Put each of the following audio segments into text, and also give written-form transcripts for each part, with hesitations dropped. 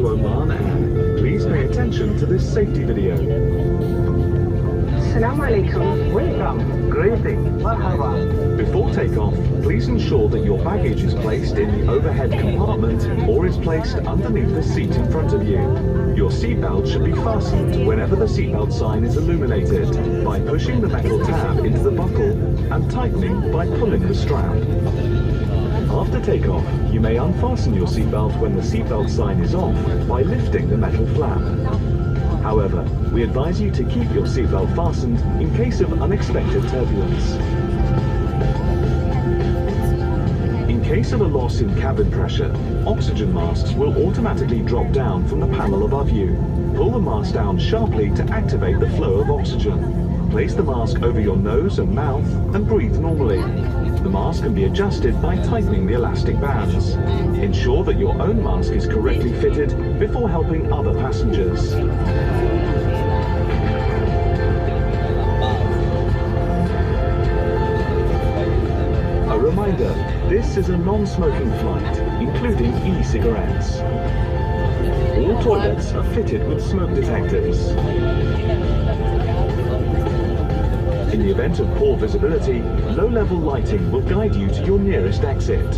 to Oman Air. Please pay attention to this safety video. Assalamu alaikum. Welcome. Greeting. Marhaba. Before takeoff, please ensure that your baggage is placed in the overhead compartment or is placed underneath the seat in front of you. Your seatbelt should be fastened whenever the seatbelt sign is illuminated by pushing the metal tab into the buckle and tightening by pulling the strap. After takeoff, you may unfasten your seatbelt when the seatbelt sign is off by lifting the metal flap. However, we advise you to keep your seatbelt fastened in case of unexpected turbulence. In case of a loss in cabin pressure, oxygen masks will automatically drop down from the panel above you. Pull the mask down sharply to activate the flow of oxygen. Place the mask over your nose and mouth and breathe normally. The mask can be adjusted by tightening the elastic bands. Ensure that your own mask is correctly fitted before helping other passengers. A reminder, this is a non-smoking flight, including e-cigarettes. All toilets are fitted with smoke detectors. In the event of poor visibility, low-level lighting will guide you to your nearest exit.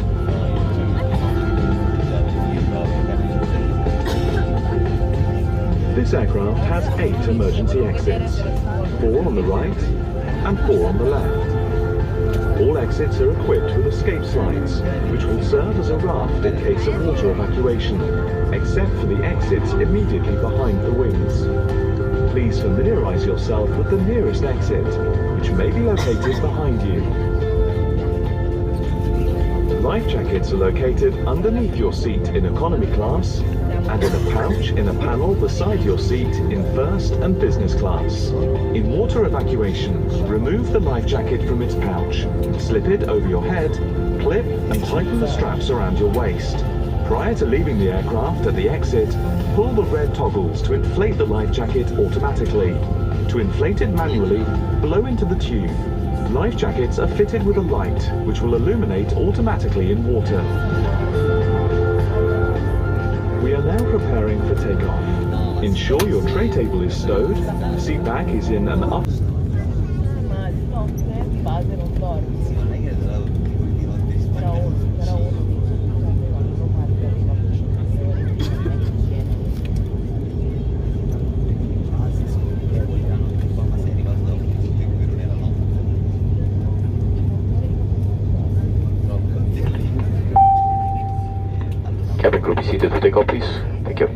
This aircraft has 8 emergency exits, 4 on the right and 4 on the left. All exits are equipped with escape slides, which will serve as a raft in case of water evacuation, except for the exits immediately behind the wings. Please familiarize yourself with the nearest exit, which may be located behind you. Life jackets are located underneath your seat in economy class and in a pouch in a panel beside your seat in first and business class. In water evacuation, remove the life jacket from its pouch, slip it over your head, clip and tighten the straps around your waist. Prior to leaving the aircraft at the exit, pull the red toggles to inflate the life jacket automatically. To inflate it manually, blow into the tube. Life jackets are fitted with a light, which will illuminate automatically in water. We are now preparing for takeoff. Ensure your tray table is stowed, seat back is in an up. Cabin crew be seated for takeoff, please. Thank you.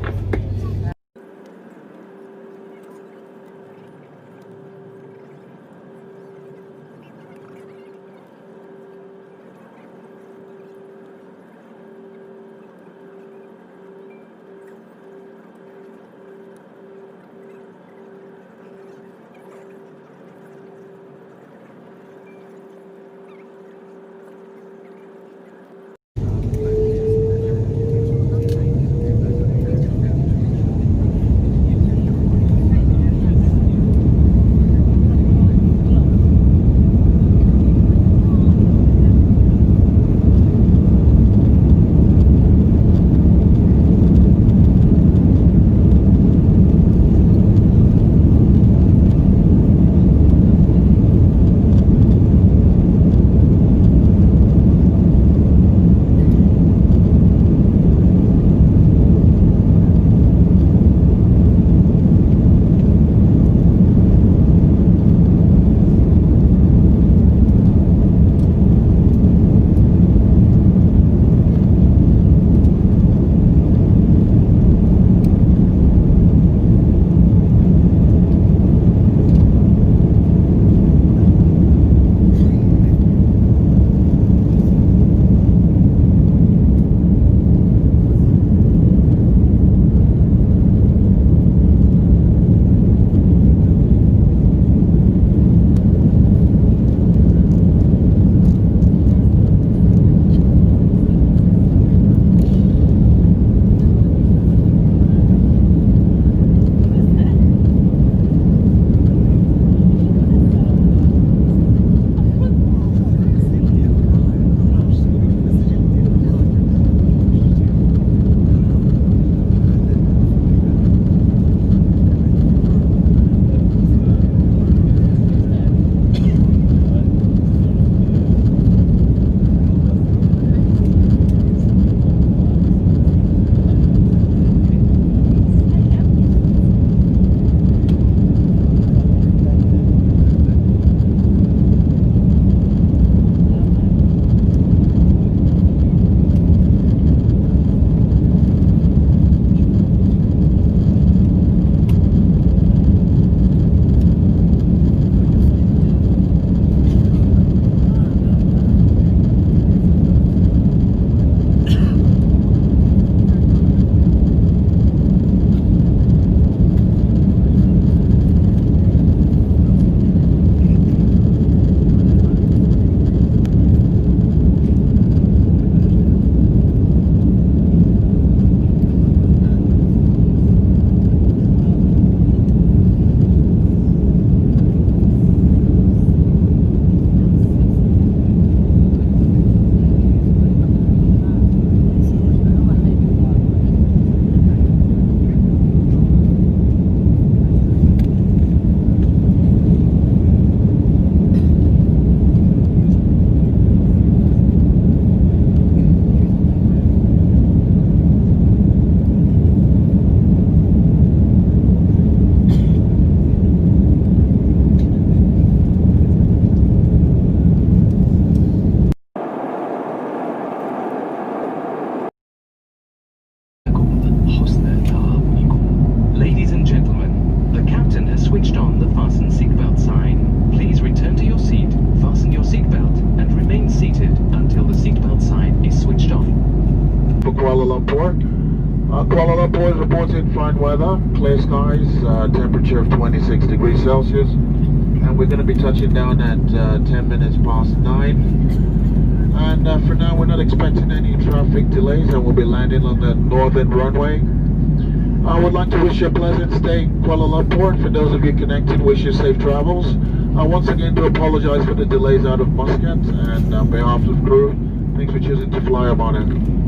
fine weather, clear skies, temperature of 26 degrees Celsius, and we're going to be touching down at 10 minutes past 9. And for now, we're not expecting any traffic delays, and we'll be landing on the northern runway. I would like to wish you a pleasant stay in Kuala Lumpur. For those of you connected, wish you safe travels. Once again, to apologize for the delays out of Muscat, and on behalf of the crew, thanks for choosing to fly Oman Air.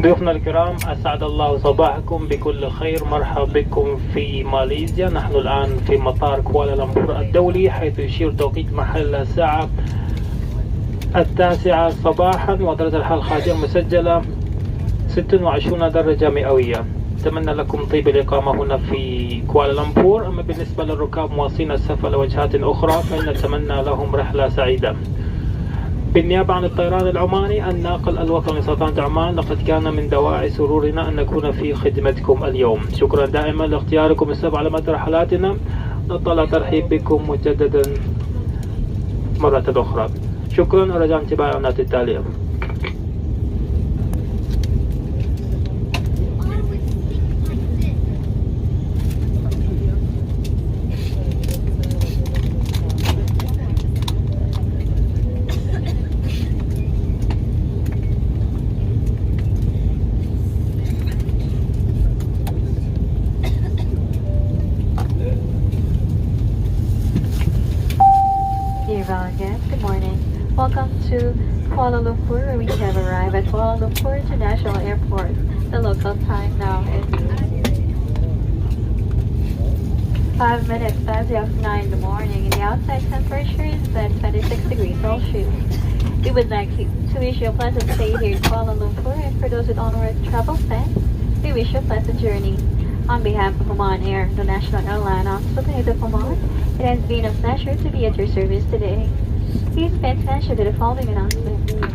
ضيوفنا الكرام، أسعد الله صباحكم بكل خير. مرحبا بكم في ماليزيا. نحن الآن في مطار كوالالمبور الدولي، حيث يشير توقيت محل الساعة 9 صباحا، ودرجة الحرارة الخارجية المسجلة 26 درجة مئوية. أتمنى لكم طيب الإقامة هنا في كوالالمبور. أما بالنسبة للركاب مواصلين السفر لوجهات أخرى فإن نتمنى لهم رحلة سعيدة. بالنيابة عن الطيران العماني الناقل الوطني سلطنة عمان، لقد كان من دواعي سرورنا أن نكون في خدمتكم اليوم. شكرا دائما لاختياركم السبب على مدى رحلاتنا. نطلع ترحيب بكم مجددا مرة أخرى. شكرا، ورجاء انتباه الإعلانات التالية. Dear Valiant, good morning. Welcome to Kuala Lumpur, where we have arrived at Kuala Lumpur International Airport. The local time now is 5 minutes past 9 in the morning, and the outside temperature is at 26 degrees Celsius. We would like to wish you a pleasant stay here in Kuala Lumpur, and for those with onward travel plans, we wish you a pleasant journey. On behalf of Oman Air, the national airline of Sultanate of Oman, it has been a pleasure to be at your service today. Please pay attention to the following announcement.